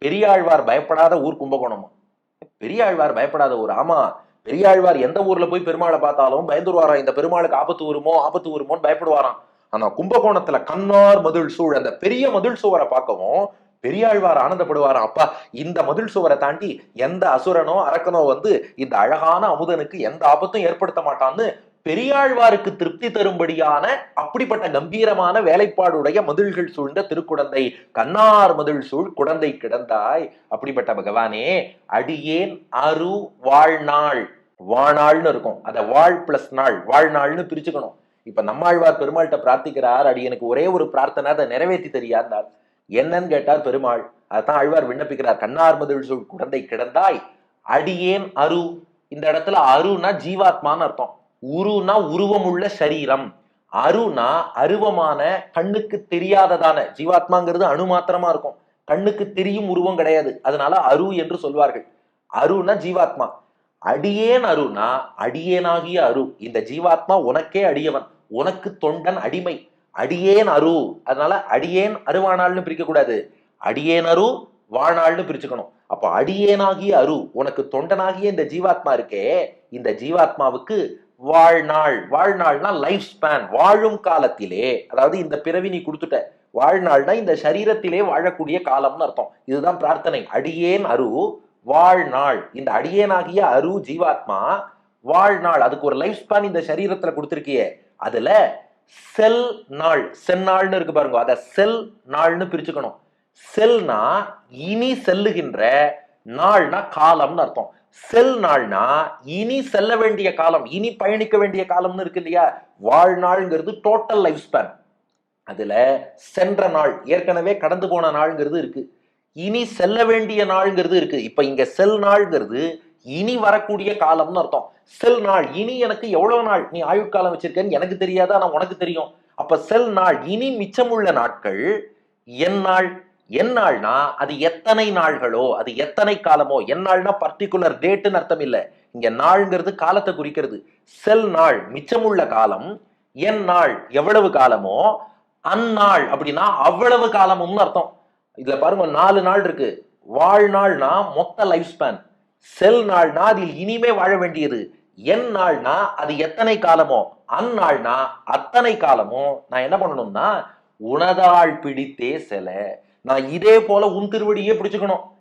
பெரியாழ்வார் பயப்படாத ஊர் கும்பகோணமா? பெரியாழ்வார் பயப்படாத ஊர்? ஆமா, பெரியாழ்வார் எந்த ஊர்ல போய் பெருமாளை பார்த்தாலும் பயந்துருவாராம். இந்த பெருமாளுக்கு ஆபத்து வருமோன்னு பயப்படுவாராம். ஆனா கும்பகோணத்துல கண்ணார் மதில் சூழ் அந்த பெரிய மதில் சுவரை பார்க்கவும் பெரியாழ்வார் ஆனந்தப்படுவாராம். அப்பா, இந்த மதில் சுவரை தாண்டி எந்த அசுரனோ அரக்கனோ வந்து இந்த அழகான அமுதனுக்கு எந்த ஆபத்தும் ஏற்படுத்த மாட்டான்னு பெரியாழ்வாருக்கு திருப்தி தரும்படியான அப்படிப்பட்ட கம்பீரமான வேலைப்பாடுடைய மதில்கள் சூழ்ந்த திருக்குடந்தை. கண்ணார் மதில் சூழ் குடந்தை கிடந்தாய். அப்படிப்பட்ட பகவானே, அடியேன் அரு வாழ்நாள். வாழ்நாள்னு இருக்கும், அத வாழ் பிளஸ் நாள், வாழ்நாள்னு பிரிச்சுக்கணும். இப்ப நம்மாழ்வார் பெருமாள்கிட்ட பிரார்த்திக்கிறார், அடி எனக்கு ஒரே ஒரு பிரார்த்தனை, அதை நிறைவேற்றி தெரியாதார். என்னன்னு கேட்டார் பெருமாள். அதான் ஆழ்வார் விண்ணப்பிக்கிறார், கண்ணார் மதில் சூழ் குடந்தை கிடந்தாய் அடியேன் அரு. இந்த இடத்துல அருனா ஜீவாத்மான்னு அர்த்தம், உருனா உருவமுள்ள சரீரம், அருனா அருவமான கண்ணுக்கு தெரியாததான. ஜீவாத்மாங்கிறது அணு மாத்திரமா இருக்கும், கண்ணுக்கு தெரியும் உருவம் கிடையாது, அதனால அரு என்று சொல்வார்கள். அருனா ஜீவாத்மா. அடியேன் அருனா அடியேனாகிய அரு. இந்த ஜீவாத்மா உனக்கே அடியவன், உனக்கு தொண்டன், அடிமை. அடியேன் அரு, அதனால அடியேன் அருவானாள்னு பிரிக்க கூடாது, அடியேன் அரு வாழ்நாள்னு பிரிச்சுக்கணும். அப்ப அடியேனாகிய அரு, உனக்கு தொண்டனாகிய இந்த ஜீவாத்மா இருக்கே, இந்த ஜீவாத்மாவுக்கு வாழ்நாள். வாழ்நாள்னா லைஃப் ஸ்பேன், வாழும் காலத்திலே. அதாவது இந்த பிறவி நீ கொடுத்துட்ட, வாழ்நாள்னா இந்த சரீரத்திலே வாழக்கூடிய காலம்னு அர்த்தம். இதுதான் பிரார்த்தனை. அடியேன் அரு வாழ்நாள். இந்த அடியேனாகிய அரு ஜீவாத்மா வாழ்நாள், அதுக்கு ஒரு லைஃப் ஸ்பேன் இந்த சரீரத்துல கொடுத்திருக்கியே, அதுல செல் நாள், செந்நாள்னு இருக்கு பாருங்க, அத செல் நாள்னு பிரிச்சுக்கணும். செல்னா இனி செல்லுகின்ற, நாள்னா காலம்னு அர்த்தம். செல் நாள்னா இனி செல்ல வேண்டிய காலம், இனி பயணிக்க வேண்டிய காலம்னு இருக்கு இல்லையா. வாழ்நாள்ங்கிறது டோட்டல் லைஃப் ஸ்பேன், அதுல சென்ற நாள், ஏற்கனவே கடந்து போன நாள்ங்கிறது இருக்கு, இனி செல்ல வேண்டிய நாள்ங்கிறது இருக்கு. இப்ப இங்க செல் நாள்ங்கிறது இனி வரக்கூடிய காலம்னு அர்த்தம். செல் நாள், இனி எனக்கு எவ்வளவு நாள் நீ ஆயுட்காலம் வச்சிருக்கேன்னு எனக்கு தெரியாது, ஆனா உனக்கு தெரியும். அப்ப செல் நாள், இனி மிச்சமுள்ள நாட்கள் என் நாள். என் நாள்னா அது எத்தனை நாள்களோ, அது எத்தனை காலமோ. என் நாள்னா பர்டிகுலர் டேட்னு அர்த்தம் இல்ல, இங்க நாள்ங்கிறது காலத்தை குறிக்கிறது. செல் நாள் மிச்சமுள்ள காலம், என் நாள் எவ்வளவு காலமோ, அந்நாள் அப்படின்னா அவ்வளவு காலமும் அர்த்தம். இதுல பாருங்க 4 நாள் இருக்கு. வாழ்நாள்னா மொத்த லைஃப் ஸ்பேன், செல் நாள்னா அதில் இனிமே வாழ வேண்டியது, என் நாள்னா அது எத்தனை காலமோ, அந்நாள்னா அத்தனை காலமும் நான் என்ன பண்ணணும்னா உனதாள் பிடித்தே செல. நான் இதே போல உன் திருவடியே பிடிச்சுக்கணும்.